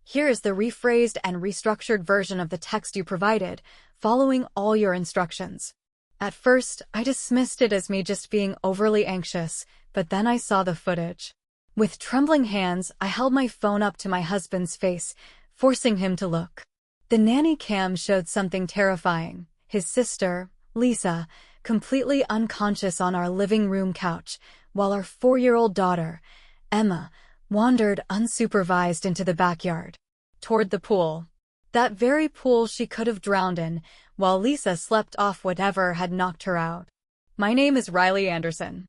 Here is the rephrased and restructured version of the text you provided, following all your instructions. At first, I dismissed it as me just being overly anxious, but then I saw the footage. With trembling hands, I held my phone up to my husband's face, forcing him to look. The nanny cam showed something terrifying. His sister, Lisa, completely unconscious on our living room couch, while our 4-year-old daughter, Emma, wandered unsupervised into the backyard, toward the pool. That very pool she could have drowned in, while Lisa slept off whatever had knocked her out. My name is Riley Anderson.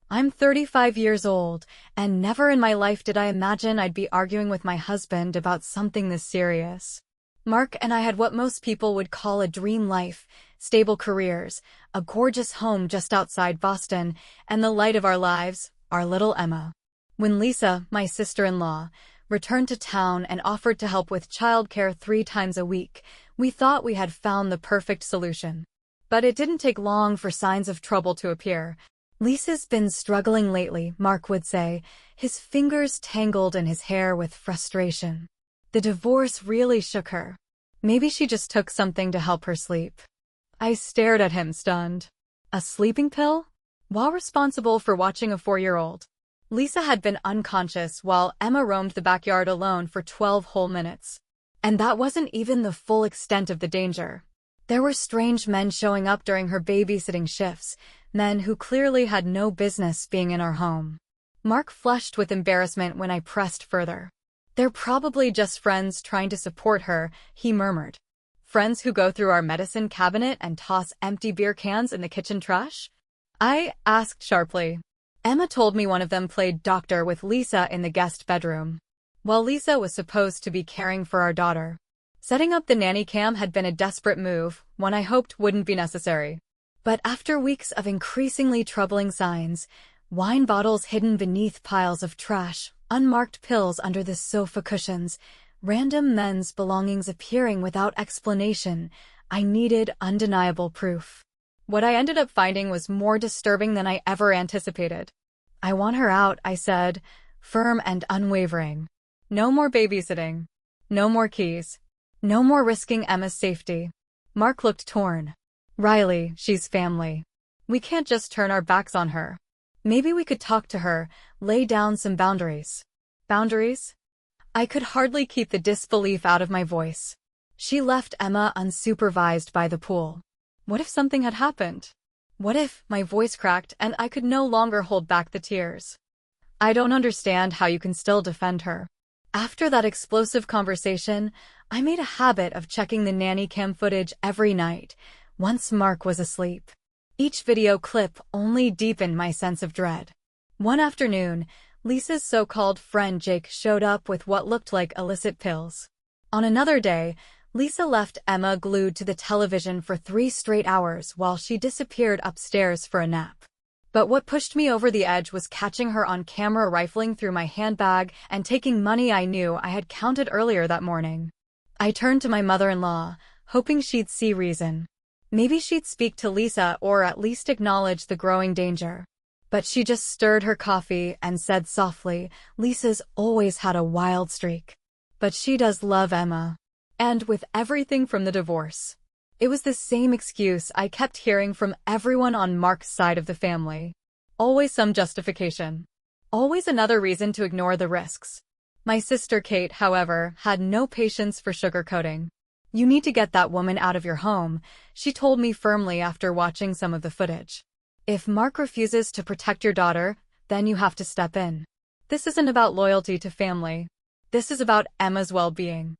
I'm 35 years old, and never in my life did I imagine I'd be arguing with my husband about something this serious. Mark and I had what most people would call a dream life, stable careers, a gorgeous home just outside Boston, and the light of our lives, our little Emma. When Lisa, my sister-in-law, returned to town and offered to help with childcare 3 times a week, we thought we had found the perfect solution. But it didn't take long for signs of trouble to appear. Lisa's been struggling lately, Mark would say, his fingers tangled in his hair with frustration. The divorce really shook her. Maybe she just took something to help her sleep. I stared at him stunned. A sleeping pill? While responsible for watching a 4-year-old. Lisa had been unconscious while Emma roamed the backyard alone for 12 whole minutes. And that wasn't even the full extent of the danger. There were strange men showing up during her babysitting shifts, men who clearly had no business being in our home. Mark flushed with embarrassment when I pressed further. They're probably just friends trying to support her, he murmured. Friends who go through our medicine cabinet and toss empty beer cans in the kitchen trash? I asked sharply. Emma told me one of them played doctor with Lisa in the guest bedroom, while Lisa was supposed to be caring for our daughter. Setting up the nanny cam had been a desperate move, one I hoped wouldn't be necessary. But after weeks of increasingly troubling signs, wine bottles hidden beneath piles of trash, unmarked pills under the sofa cushions, random men's belongings appearing without explanation, I needed undeniable proof. What I ended up finding was more disturbing than I ever anticipated. I want her out, I said, firm and unwavering. No more babysitting. No more keys. No more risking Emma's safety. Mark looked torn. Riley, she's family. We can't just turn our backs on her. Maybe we could talk to her, lay down some boundaries. Boundaries? I could hardly keep the disbelief out of my voice. She left Emma unsupervised by the pool. What if something had happened? What if my voice cracked and I could no longer hold back the tears? I don't understand how you can still defend her. After that explosive conversation, I made a habit of checking the nanny cam footage every night, once Mark was asleep. Each video clip only deepened my sense of dread. One afternoon, Lisa's so-called friend Jake showed up with what looked like illicit pills. On another day, Lisa left Emma glued to the television for 3 straight hours while she disappeared upstairs for a nap. But what pushed me over the edge was catching her on camera rifling through my handbag and taking money I knew I had counted earlier that morning. I turned to my mother-in-law, hoping she'd see reason. Maybe she'd speak to Lisa or at least acknowledge the growing danger. But she just stirred her coffee and said softly, Lisa's always had a wild streak. But she does love Emma. And with everything from the divorce. It was the same excuse I kept hearing from everyone on Mark's side of the family. Always some justification. Always another reason to ignore the risks. My sister Kate, however, had no patience for sugarcoating. You need to get that woman out of your home, she told me firmly after watching some of the footage. If Mark refuses to protect your daughter, then you have to step in. This isn't about loyalty to family. This is about Emma's well-being.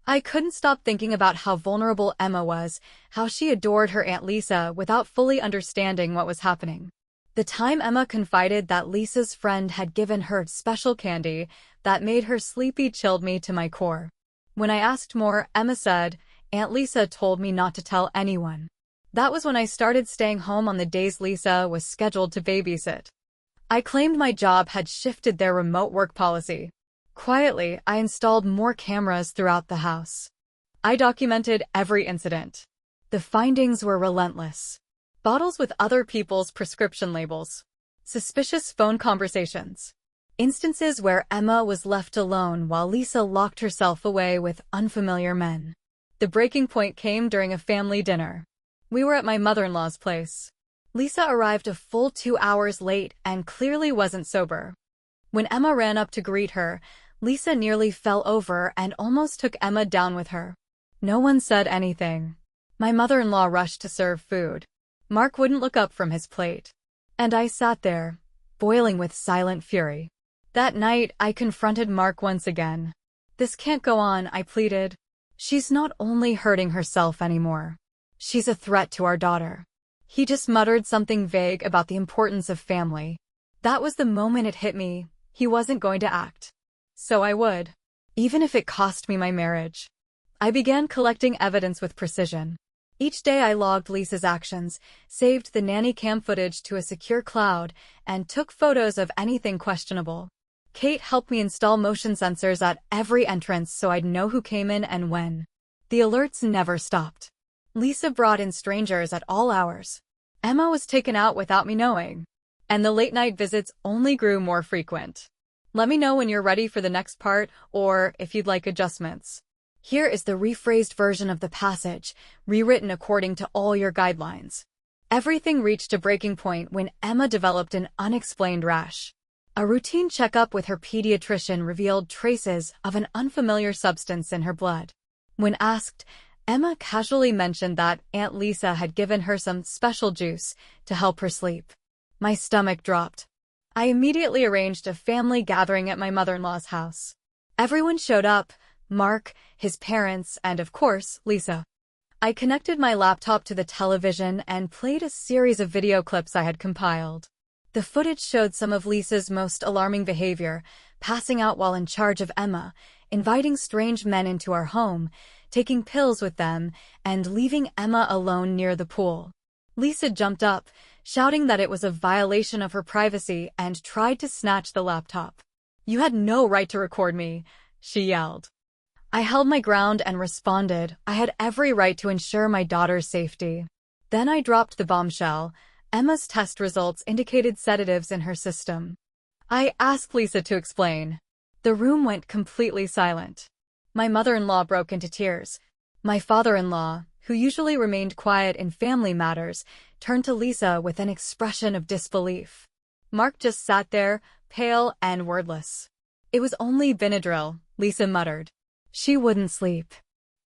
I couldn't stop thinking about how vulnerable Emma was, how she adored her Aunt Lisa without fully understanding what was happening. The time Emma confided that Lisa's friend had given her special candy that made her sleepy chilled me to my core. When I asked more, Emma said, Aunt Lisa told me not to tell anyone. That was when I started staying home on the days Lisa was scheduled to babysit. I claimed my job had shifted their remote work policy. Quietly, I installed more cameras throughout the house. I documented every incident. The findings were relentless. Bottles with other people's prescription labels. Suspicious phone conversations. Instances where Emma was left alone while Lisa locked herself away with unfamiliar men. The breaking point came during a family dinner. We were at my mother-in-law's place. Lisa arrived a full 2 hours late and clearly wasn't sober. When Emma ran up to greet her, Lisa nearly fell over and almost took Emma down with her. No one said anything. My mother-in-law rushed to serve food. Mark wouldn't look up from his plate. And I sat there, boiling with silent fury. That night, I confronted Mark once again. "This can't go on," I pleaded. "She's not only hurting herself anymore. She's a threat to our daughter." He just muttered something vague about the importance of family. That was the moment it hit me. He wasn't going to act. So I would. Even if it cost me my marriage. I began collecting evidence with precision. Each day I logged Lisa's actions, saved the nanny cam footage to a secure cloud, and took photos of anything questionable. Kate helped me install motion sensors at every entrance so I'd know who came in and when. The alerts never stopped. Lisa brought in strangers at all hours. Emma was taken out without me knowing. And the late-night visits only grew more frequent. Let me know when you're ready for the next part, or if you'd like adjustments. Here is the rephrased version of the passage, rewritten according to all your guidelines. Everything reached a breaking point when Emma developed an unexplained rash. A routine checkup with her pediatrician revealed traces of an unfamiliar substance in her blood. When asked, Emma casually mentioned that Aunt Lisa had given her some special juice to help her sleep. My stomach dropped. I immediately arranged a family gathering at my mother-in-law's house. Everyone showed up, Mark, his parents, and of course, Lisa. I connected my laptop to the television and played a series of video clips I had compiled. The footage showed some of Lisa's most alarming behavior, passing out while in charge of Emma, inviting strange men into our home, taking pills with them, and leaving Emma alone near the pool. Lisa jumped up, shouting that it was a violation of her privacy and tried to snatch the laptop. "You had no right to record me," she yelled. I held my ground and responded, I had every right to ensure my daughter's safety. Then I dropped the bombshell. Emma's test results indicated sedatives in her system. I asked Lisa to explain. The room went completely silent. My mother-in-law broke into tears. My father-in-law, who usually remained quiet in family matters, turned to Lisa with an expression of disbelief. Mark just sat there, pale and wordless. "It was only Benadryl," Lisa muttered. She wouldn't sleep.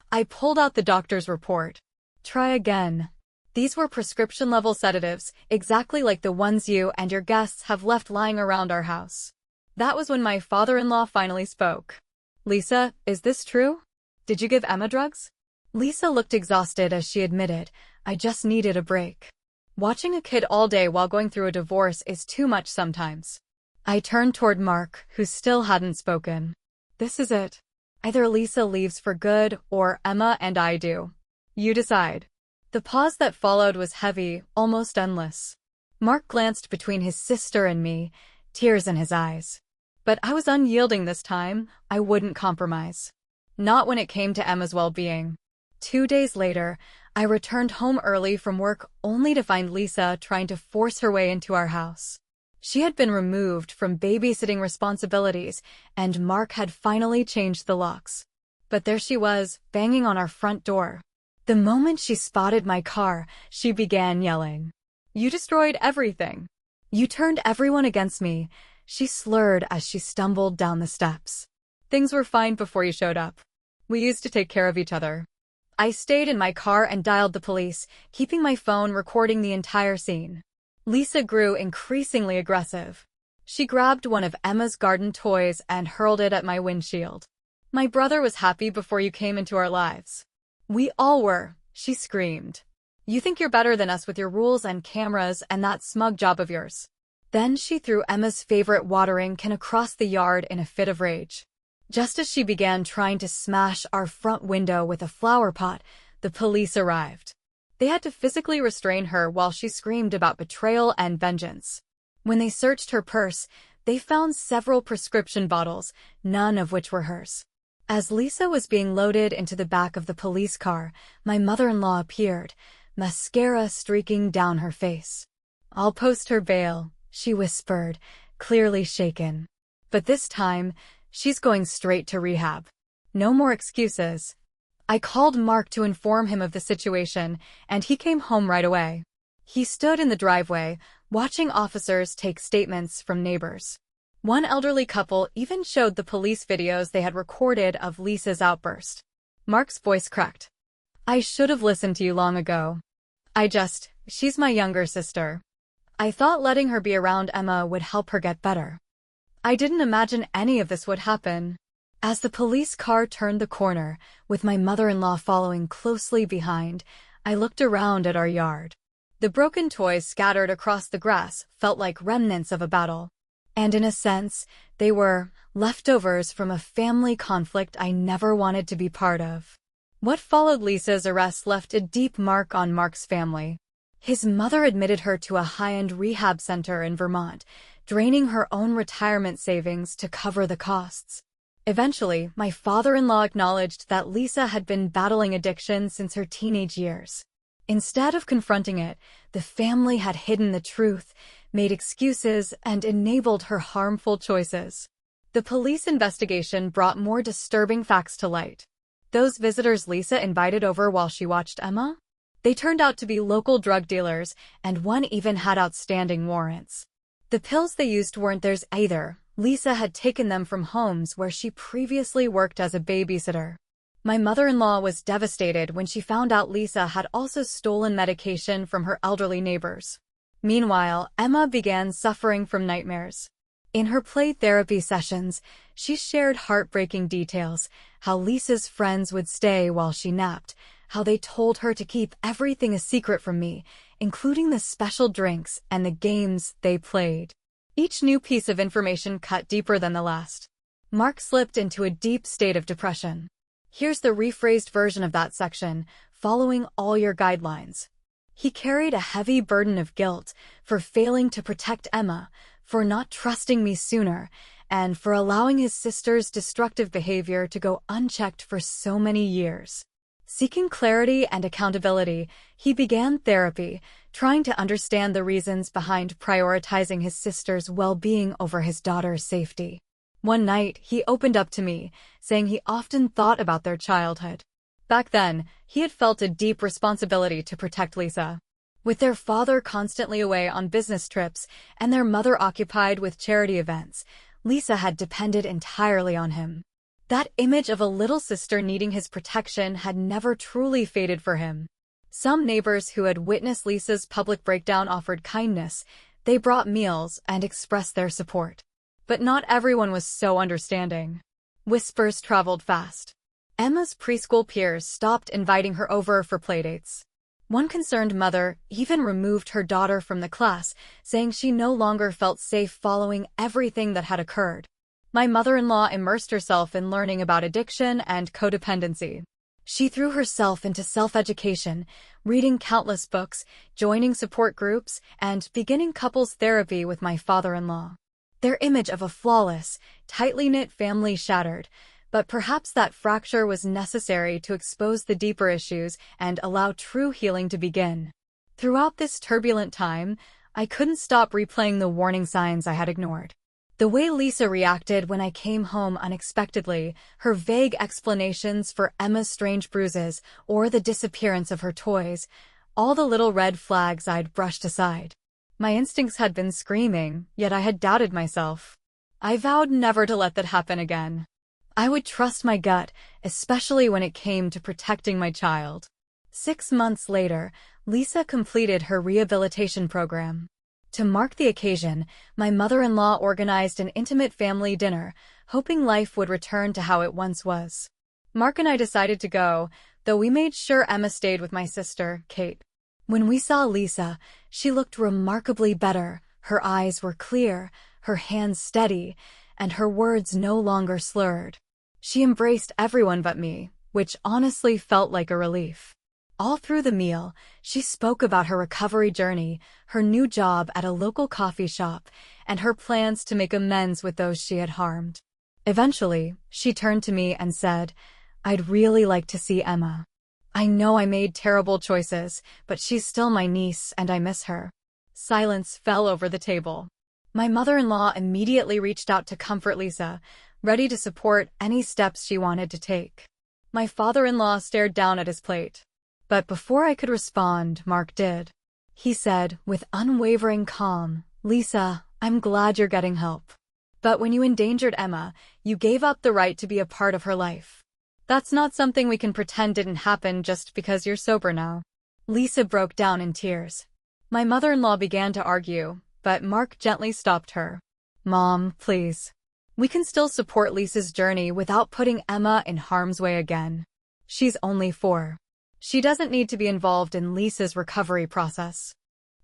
I pulled out the doctor's report. "Try again." These were prescription-level sedatives, exactly like the ones you and your guests have left lying around our house. That was when my father-in-law finally spoke. "Lisa, is this true? Did you give Emma drugs?" Lisa looked exhausted as she admitted, "I just needed a break. Watching a kid all day while going through a divorce is too much sometimes." I turned toward Mark, who still hadn't spoken. "This is it. Either Lisa leaves for good, or Emma and I do. You decide." The pause that followed was heavy, almost endless. Mark glanced between his sister and me, tears in his eyes. But I was unyielding this time. I wouldn't compromise. Not when it came to Emma's well-being. 2 days later, I returned home early from work only to find Lisa trying to force her way into our house. She had been removed from babysitting responsibilities, and Mark had finally changed the locks. But there she was, banging on our front door. The moment she spotted my car, she began yelling. "You destroyed everything. You turned everyone against me," she slurred as she stumbled down the steps. "Things were fine before you showed up. We used to take care of each other." I stayed in my car and dialed the police, keeping my phone recording the entire scene. Lisa grew increasingly aggressive. She grabbed one of Emma's garden toys and hurled it at my windshield. "My brother was happy before you came into our lives." "We all were," she screamed. "You think you're better than us with your rules and cameras and that smug job of yours." Then she threw Emma's favorite watering can across the yard in a fit of rage. Just as she began trying to smash our front window with a flower pot, the police arrived. They had to physically restrain her while she screamed about betrayal and vengeance. When they searched her purse, they found several prescription bottles, none of which were hers. As Lisa was being loaded into the back of the police car, my mother-in-law appeared, mascara streaking down her face. "I'll post her bail," she whispered, clearly shaken. But this time, she's going straight to rehab. No more excuses. I called Mark to inform him of the situation, and he came home right away. He stood in the driveway, watching officers take statements from neighbors. One elderly couple even showed the police videos they had recorded of Lisa's outburst. Mark's voice cracked. "I should have listened to you long ago. She's my younger sister. I thought letting her be around Emma would help her get better. I didn't imagine any of this would happen." As the police car turned the corner, with my mother-in-law following closely behind, I looked around at our yard. The broken toys scattered across the grass felt like remnants of a battle. And in a sense, they were leftovers from a family conflict I never wanted to be part of. What followed Lisa's arrest left a deep mark on Mark's family. His mother admitted her to a high-end rehab center in Vermont, draining her own retirement savings to cover the costs. Eventually, my father-in-law acknowledged that Lisa had been battling addiction since her teenage years. Instead of confronting it, the family had hidden the truth, made excuses, and enabled her harmful choices. The police investigation brought more disturbing facts to light. Those visitors Lisa invited over while she watched Emma? They turned out to be local drug dealers, and one even had outstanding warrants. The pills they used weren't theirs either. Lisa had taken them from homes where she previously worked as a babysitter. My mother-in-law was devastated when she found out Lisa had also stolen medication from her elderly neighbors. Meanwhile, Emma began suffering from nightmares. In her play therapy sessions, she shared heartbreaking details, how Lisa's friends would stay while she napped, how they told her to keep everything a secret from me, including the special drinks and the games they played. Each new piece of information cut deeper than the last. Mark slipped into a deep state of depression. Here's the rephrased version of that section, following all your guidelines. He carried a heavy burden of guilt for failing to protect Emma, for not trusting me sooner, and for allowing his sister's destructive behavior to go unchecked for so many years. Seeking clarity and accountability, he began therapy, trying to understand the reasons behind prioritizing his sister's well-being over his daughter's safety. One night, he opened up to me, saying he often thought about their childhood. Back then, he had felt a deep responsibility to protect Lisa. With their father constantly away on business trips and their mother occupied with charity events, Lisa had depended entirely on him. That image of a little sister needing his protection had never truly faded for him. Some neighbors who had witnessed Lisa's public breakdown offered kindness. They brought meals and expressed their support. But not everyone was so understanding. Whispers traveled fast. Emma's preschool peers stopped inviting her over for playdates. One concerned mother even removed her daughter from the class, saying she no longer felt safe following everything that had occurred. My mother-in-law immersed herself in learning about addiction and codependency. She threw herself into self-education, reading countless books, joining support groups, and beginning couples therapy with my father-in-law. Their image of a flawless, tightly knit family shattered, but perhaps that fracture was necessary to expose the deeper issues and allow true healing to begin. Throughout this turbulent time, I couldn't stop replaying the warning signs I had ignored. The way Lisa reacted when I came home unexpectedly, her vague explanations for Emma's strange bruises or the disappearance of her toys, all the little red flags I'd brushed aside. My instincts had been screaming, yet I had doubted myself. I vowed never to let that happen again. I would trust my gut, especially when it came to protecting my child. 6 months later, Lisa completed her rehabilitation program. To mark the occasion, my mother-in-law organized an intimate family dinner, hoping life would return to how it once was. Mark and I decided to go, though we made sure Emma stayed with my sister, Kate. When we saw Lisa, she looked remarkably better. Her eyes were clear, her hands steady, and her words no longer slurred. She embraced everyone but me, which honestly felt like a relief. All through the meal, she spoke about her recovery journey, her new job at a local coffee shop, and her plans to make amends with those she had harmed. Eventually, she turned to me and said, "I'd really like to see Emma. I know I made terrible choices, but she's still my niece and I miss her." Silence fell over the table. My mother-in-law immediately reached out to comfort Lisa, ready to support any steps she wanted to take. My father-in-law stared down at his plate. But before I could respond, Mark did. He said, with unwavering calm, "Lisa, I'm glad you're getting help. But when you endangered Emma, you gave up the right to be a part of her life. That's not something we can pretend didn't happen just because you're sober now." Lisa broke down in tears. My mother-in-law began to argue, but Mark gently stopped her. "Mom, please. We can still support Lisa's journey without putting Emma in harm's way again. She's only 4. She doesn't need to be involved in Lisa's recovery process."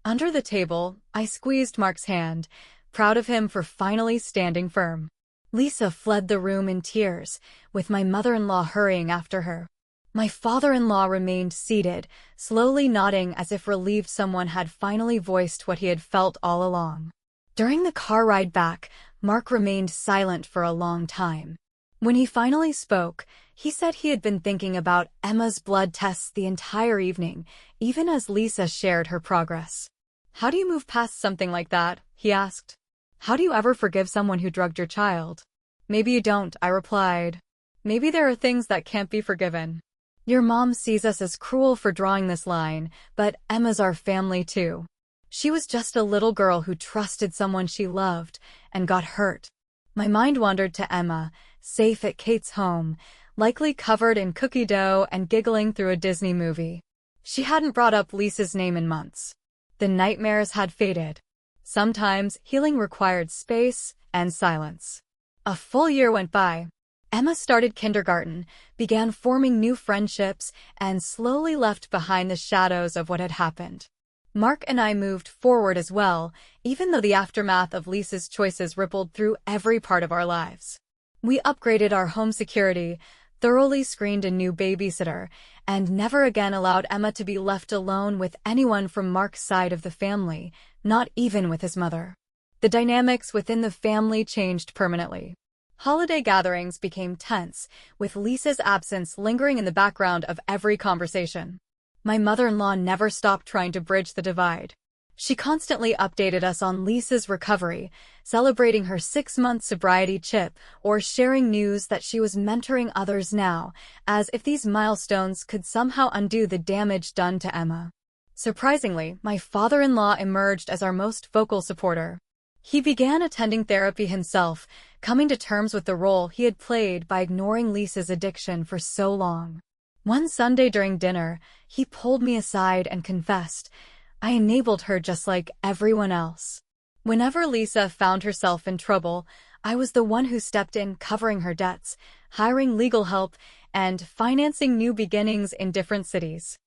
Under the table, I squeezed Mark's hand, proud of him for finally standing firm. Lisa fled the room in tears, with my mother-in-law hurrying after her. My father-in-law remained seated, slowly nodding as if relieved someone had finally voiced what he had felt all along. During the car ride back, Mark remained silent for a long time. When he finally spoke, he said he had been thinking about Emma's blood tests the entire evening, even as Lisa shared her progress. "How do you move past something like that?" he asked. "How do you ever forgive someone who drugged your child?" "Maybe you don't," I replied. "Maybe there are things that can't be forgiven. Your mom sees us as cruel for drawing this line, but Emma's our family too. She was just a little girl who trusted someone she loved and got hurt." My mind wandered to Emma, safe at Kate's home, likely covered in cookie dough and giggling through a Disney movie. She hadn't brought up Lisa's name in months. The nightmares had faded. Sometimes healing required space and silence. A full year went by. Emma started kindergarten, began forming new friendships, and slowly left behind the shadows of what had happened. Mark and I moved forward as well, even though the aftermath of Lisa's choices rippled through every part of our lives. We upgraded our home security, thoroughly screened a new babysitter, and never again allowed Emma to be left alone with anyone from Mark's side of the family, not even with his mother. The dynamics within the family changed permanently. Holiday gatherings became tense, with Lisa's absence lingering in the background of every conversation. My mother-in-law never stopped trying to bridge the divide. She constantly updated us on Lisa's recovery, celebrating her 6-month sobriety chip or sharing news that she was mentoring others now, as if these milestones could somehow undo the damage done to Emma. Surprisingly, my father-in-law emerged as our most vocal supporter. He began attending therapy himself, coming to terms with the role he had played by ignoring Lisa's addiction for so long. One Sunday during dinner, he pulled me aside and confessed, "I enabled her just like everyone else. Whenever Lisa found herself in trouble, I was the one who stepped in, covering her debts, hiring legal help, and financing new beginnings in different cities.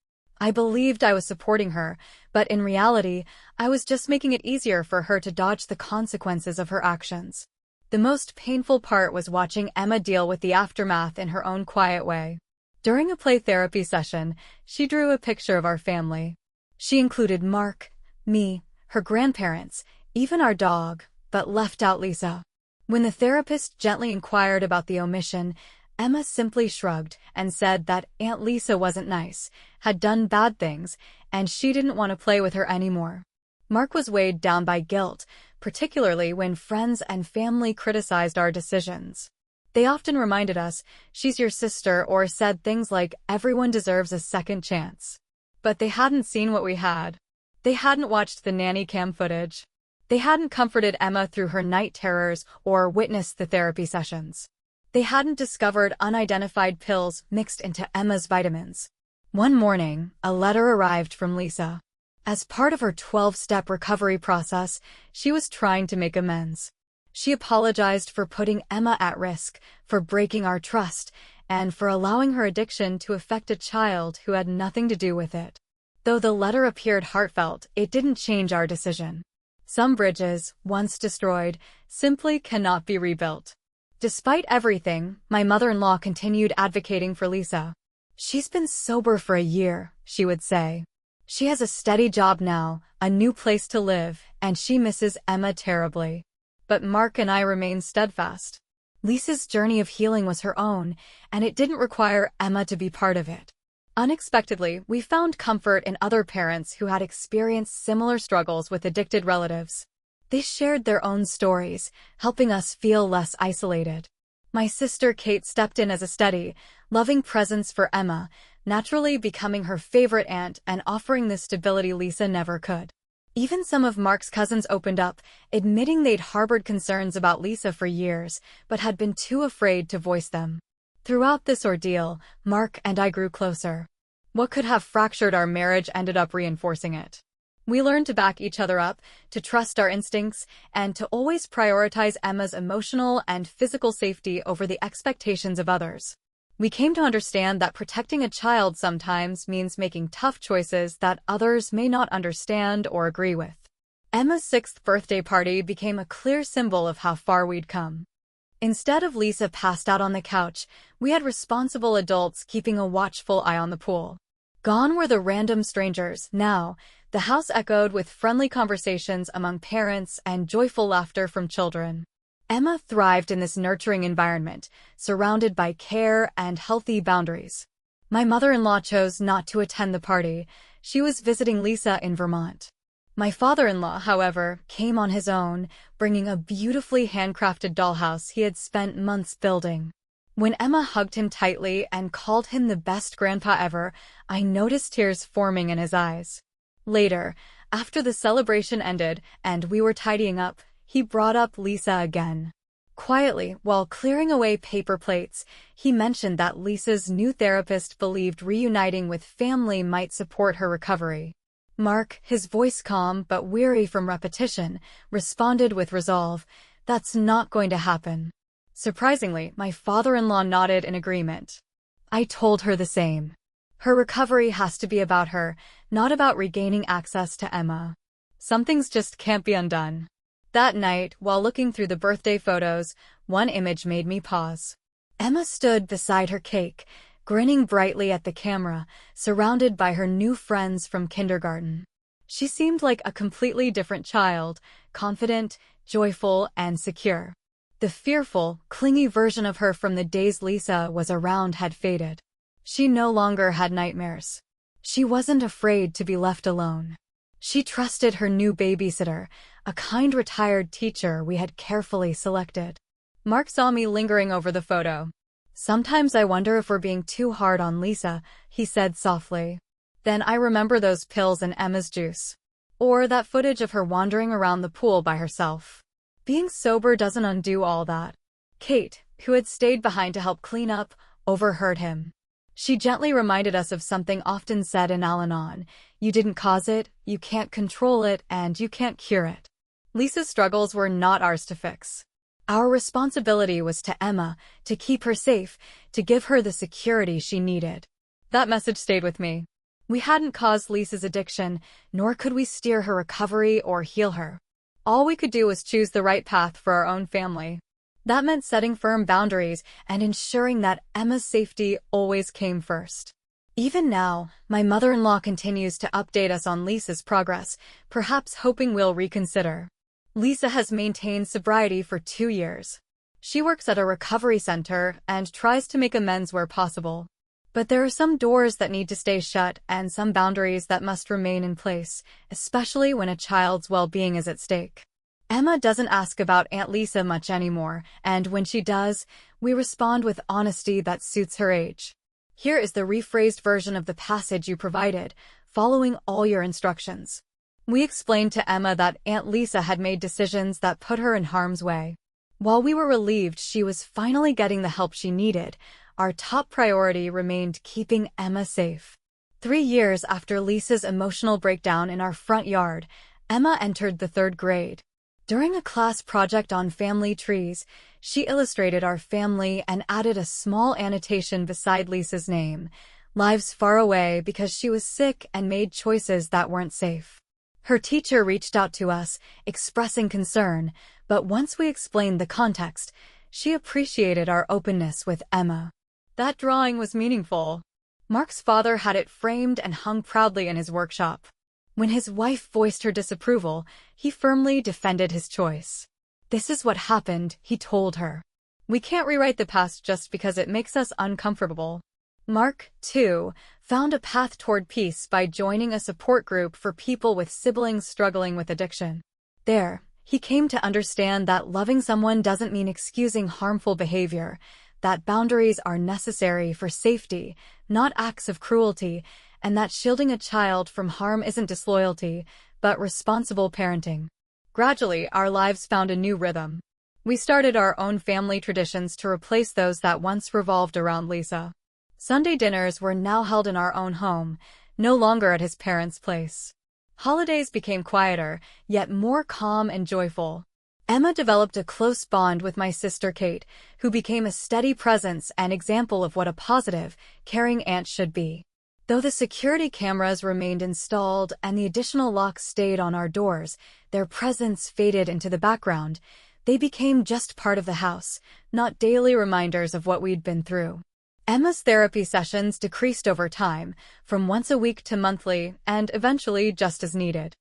I believed I was supporting her, but in reality, I was just making it easier for her to dodge the consequences of her actions." The most painful part was watching Emma deal with the aftermath in her own quiet way. During a play therapy session, she drew a picture of our family. She included Mark, me, her grandparents, even our dog, but left out Lisa. When the therapist gently inquired about the omission, Emma simply shrugged and said that Aunt Lisa wasn't nice, had done bad things, and she didn't want to play with her anymore. Mark was weighed down by guilt, particularly when friends and family criticized our decisions. They often reminded us, "She's your sister," or said things like, "Everyone deserves a second chance." But they hadn't seen what we had. They hadn't watched the nanny cam footage. They hadn't comforted Emma through her night terrors or witnessed the therapy sessions. They hadn't discovered unidentified pills mixed into Emma's vitamins. One morning, a letter arrived from Lisa. As part of her 12-step recovery process, she was trying to make amends. She apologized for putting Emma at risk, for breaking our trust, and for allowing her addiction to affect a child who had nothing to do with it. Though the letter appeared heartfelt, it didn't change our decision. Some bridges, once destroyed, simply cannot be rebuilt. Despite everything, my mother-in-law continued advocating for Lisa. "She's been sober for a year," she would say. "She has a steady job now, a new place to live, and she misses Emma terribly." But Mark and I remained steadfast. Lisa's journey of healing was her own, and it didn't require Emma to be part of it. Unexpectedly, we found comfort in other parents who had experienced similar struggles with addicted relatives. They shared their own stories, helping us feel less isolated. My sister Kate stepped in as a steady, loving presence for Emma, naturally becoming her favorite aunt and offering the stability Lisa never could. Even some of Mark's cousins opened up, admitting they'd harbored concerns about Lisa for years, but had been too afraid to voice them. Throughout this ordeal, Mark and I grew closer. What could have fractured our marriage ended up reinforcing it. We learned to back each other up, to trust our instincts, and to always prioritize Emma's emotional and physical safety over the expectations of others. We came to understand that protecting a child sometimes means making tough choices that others may not understand or agree with. Emma's 6th birthday party became a clear symbol of how far we'd come. Instead of Lisa passed out on the couch, we had responsible adults keeping a watchful eye on the pool. Gone were the random strangers. Now, the house echoed with friendly conversations among parents and joyful laughter from children. Emma thrived in this nurturing environment, surrounded by care and healthy boundaries. My mother-in-law chose not to attend the party. She was visiting Lisa in Vermont. My father-in-law, however, came on his own, bringing a beautifully handcrafted dollhouse he had spent months building. When Emma hugged him tightly and called him the best grandpa ever, I noticed tears forming in his eyes. Later, after the celebration ended and we were tidying up, he brought up Lisa again. Quietly, while clearing away paper plates, he mentioned that Lisa's new therapist believed reuniting with family might support her recovery. Mark, his voice calm but weary from repetition, responded with resolve, "That's not going to happen." Surprisingly, my father-in-law nodded in agreement. I told her the same. Her recovery has to be about her, not about regaining access to Emma. Some things just can't be undone. That night, while looking through the birthday photos, one image made me pause. Emma stood beside her cake, grinning brightly at the camera, surrounded by her new friends from kindergarten. She seemed like a completely different child, confident, joyful, and secure. The fearful, clingy version of her from the days Lisa was around had faded. She no longer had nightmares. She wasn't afraid to be left alone. She trusted her new babysitter, a kind retired teacher we had carefully selected. Mark saw me lingering over the photo. "Sometimes I wonder if we're being too hard on Lisa," he said softly. Then I remember those pills and Emma's juice. Or that footage of her wandering around the pool by herself. Being sober doesn't undo all that. Kate, who had stayed behind to help clean up, overheard him. She gently reminded us of something often said in Al-Anon: you didn't cause it, you can't control it, and you can't cure it. Lisa's struggles were not ours to fix. Our responsibility was to Emma, to keep her safe, to give her the security she needed. That message stayed with me. We hadn't caused Lisa's addiction, nor could we steer her recovery or heal her. All we could do was choose the right path for our own family. That meant setting firm boundaries and ensuring that Emma's safety always came first. Even now, my mother-in-law continues to update us on Lisa's progress, perhaps hoping we'll reconsider. Lisa has maintained sobriety for 2 years. She works at a recovery center and tries to make amends where possible. But there are some doors that need to stay shut and some boundaries that must remain in place, especially when a child's well-being is at stake. Emma doesn't ask about Aunt Lisa much anymore, and when she does, we respond with honesty that suits her age. Here is the rephrased version of the passage you provided, following all your instructions. We explained to Emma that Aunt Lisa had made decisions that put her in harm's way. While we were relieved she was finally getting the help she needed, our top priority remained keeping Emma safe. 3 years after Lisa's emotional breakdown in our front yard, Emma entered the 3rd grade. During a class project on family trees, she illustrated our family and added a small annotation beside Lisa's name, "Lives far away because she was sick and made choices that weren't safe." Her teacher reached out to us, expressing concern, but once we explained the context, she appreciated our openness with Emma. That drawing was meaningful. Mark's father had it framed and hung proudly in his workshop. When his wife voiced her disapproval, he firmly defended his choice. "This is what happened," he told her. "We can't rewrite the past just because it makes us uncomfortable." Mark, too, found a path toward peace by joining a support group for people with siblings struggling with addiction. There, He came to understand that loving someone doesn't mean excusing harmful behavior, that boundaries are necessary for safety, not acts of cruelty, and that shielding a child from harm isn't disloyalty, but responsible parenting. Gradually, our lives found a new rhythm. We started our own family traditions to replace those that once revolved around Lisa. Sunday dinners were now held in our own home, no longer at his parents' place. Holidays became quieter, yet more calm and joyful. Emma developed a close bond with my sister Kate, who became a steady presence and example of what a positive, caring aunt should be. Though the security cameras remained installed and the additional locks stayed on our doors, their presence faded into the background. They became just part of the house, not daily reminders of what we'd been through. Emma's therapy sessions decreased over time, from once a week to monthly, and eventually just as needed.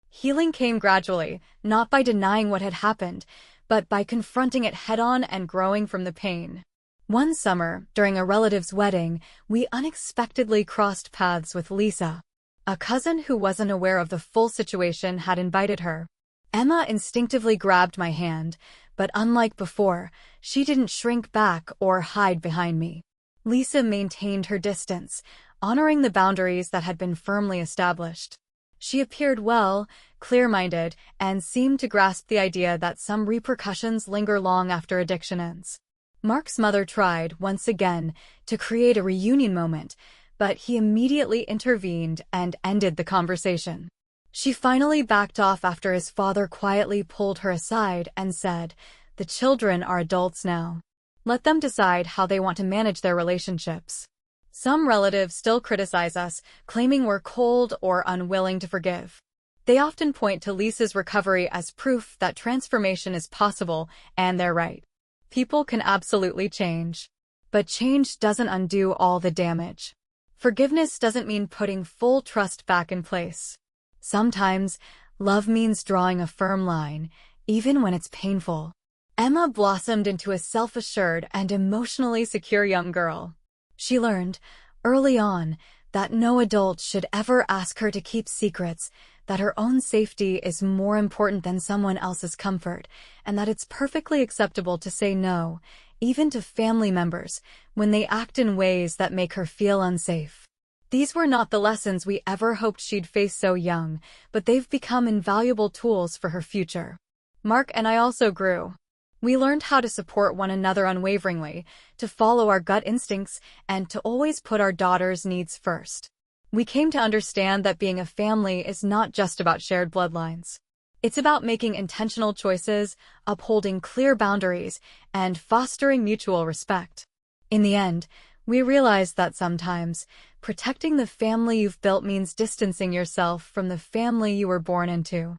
Healing came gradually, not by denying what had happened, but by confronting it head-on and growing from the pain. One summer, during a relative's wedding, we unexpectedly crossed paths with Lisa. A cousin who wasn't aware of the full situation had invited her. Emma instinctively grabbed my hand, but unlike before, she didn't shrink back or hide behind me. Lisa maintained her distance, honoring the boundaries that had been firmly established. She appeared well, clear-minded, and seemed to grasp the idea that some repercussions linger long after addiction ends. Mark's mother tried, once again, to create a reunion moment, but he immediately intervened and ended the conversation. She finally backed off after his father quietly pulled her aside and said, "The children are adults now. Let them decide how they want to manage their relationships." Some relatives still criticize us, claiming we're cold or unwilling to forgive. They often point to Lisa's recovery as proof that transformation is possible, and they're right. People can absolutely change. But change doesn't undo all the damage. Forgiveness doesn't mean putting full trust back in place. Sometimes, love means drawing a firm line, even when it's painful. Emma blossomed into a self-assured and emotionally secure young girl. She learned, early on, that no adult should ever ask her to keep secrets, that her own safety is more important than someone else's comfort, and that it's perfectly acceptable to say no, even to family members, when they act in ways that make her feel unsafe. These were not the lessons we ever hoped she'd face so young, but they've become invaluable tools for her future. Mark and I also grew. We learned how to support one another unwaveringly, to follow our gut instincts, and to always put our daughter's needs first. We came to understand that being a family is not just about shared bloodlines. It's about making intentional choices, upholding clear boundaries, and fostering mutual respect. In the end, we realized that sometimes, protecting the family you've built means distancing yourself from the family you were born into.